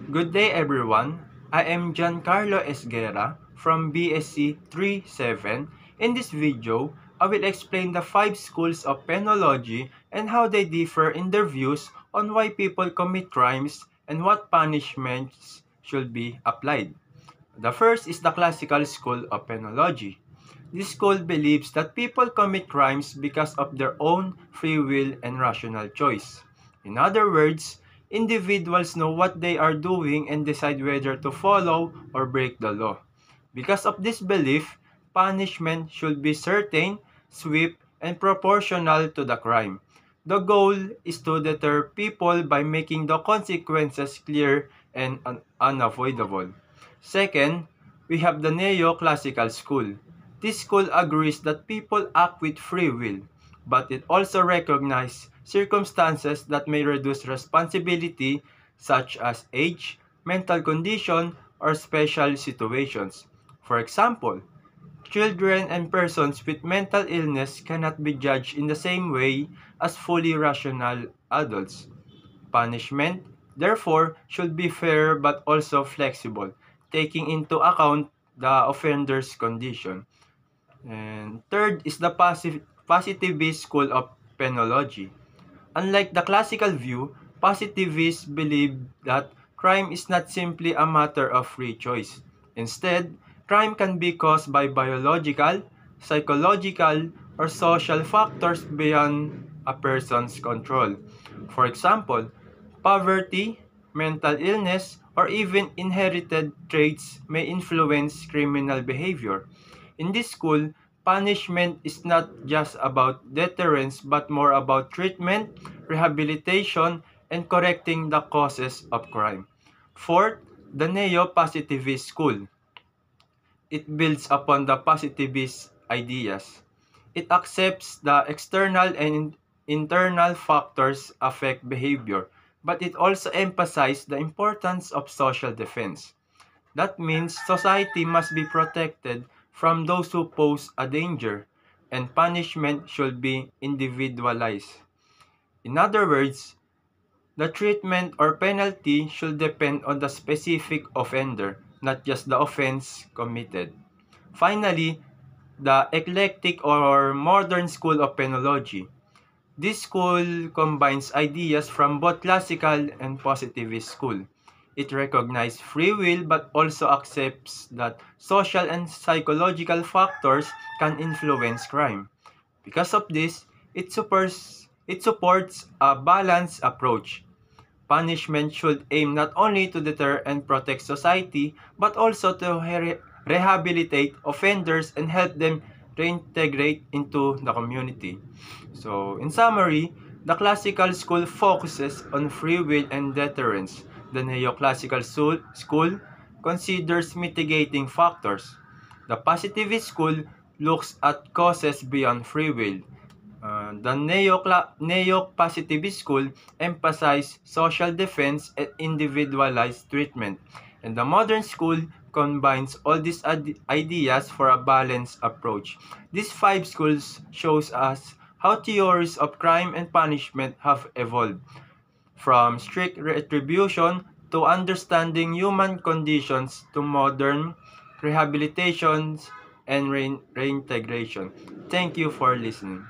Good day everyone. I am Giancarlo Esguerra from BSc 37. In this video, I will explain the 5 schools of penology and how they differ in their views on why people commit crimes and what punishments should be applied. The first is the classical school of penology. This school believes that people commit crimes because of their own free will and rational choice. In other words, individuals know what they are doing and decide whether to follow or break the law. Because of this belief, punishment should be certain, swift, and proportional to the crime. The goal is to deter people by making the consequences clear and unavoidable. Second, we have the neoclassical school. This school agrees that people act with free will, but it also recognizes circumstances that may reduce responsibility, such as age, mental condition, or special situations. For example, children and persons with mental illness cannot be judged in the same way as fully rational adults. Punishment, therefore, should be fair but also flexible, taking into account the offender's condition. And third is the positivist school of penology. Unlike the classical view, positivists believe that crime is not simply a matter of free choice. Instead, crime can be caused by biological, psychological, or social factors beyond a person's control. For example, poverty, mental illness, or even inherited traits may influence criminal behavior. In this school, punishment is not just about deterrence but more about treatment, rehabilitation, and correcting the causes of crime. Fourth, the neo-positivist school. It builds upon the positivist ideas. It accepts the external and internal factors affect behavior, but it also emphasizes the importance of social defense. That means society must be protected from those who pose a danger, and punishment should be individualized. In other words, the treatment or penalty should depend on the specific offender, not just the offense committed. Finally, the eclectic or modern school of penology. This school combines ideas from both classical and positivist school. It recognizes free will but also accepts that social and psychological factors can influence crime. Because of this, it supports a balanced approach. Punishment should aim not only to deter and protect society but also to rehabilitate offenders and help them reintegrate into the community. So, in summary, the classical school focuses on free will and deterrence. The neoclassical school considers mitigating factors. The positivist school looks at causes beyond free will. The neo-positivist school emphasizes social defense and individualized treatment, and the modern school combines all these ideas for a balanced approach. These 5 schools shows us how theories of crime and punishment have evolved, from strict retribution to understanding human conditions to modern rehabilitations and reintegration. Thank you for listening.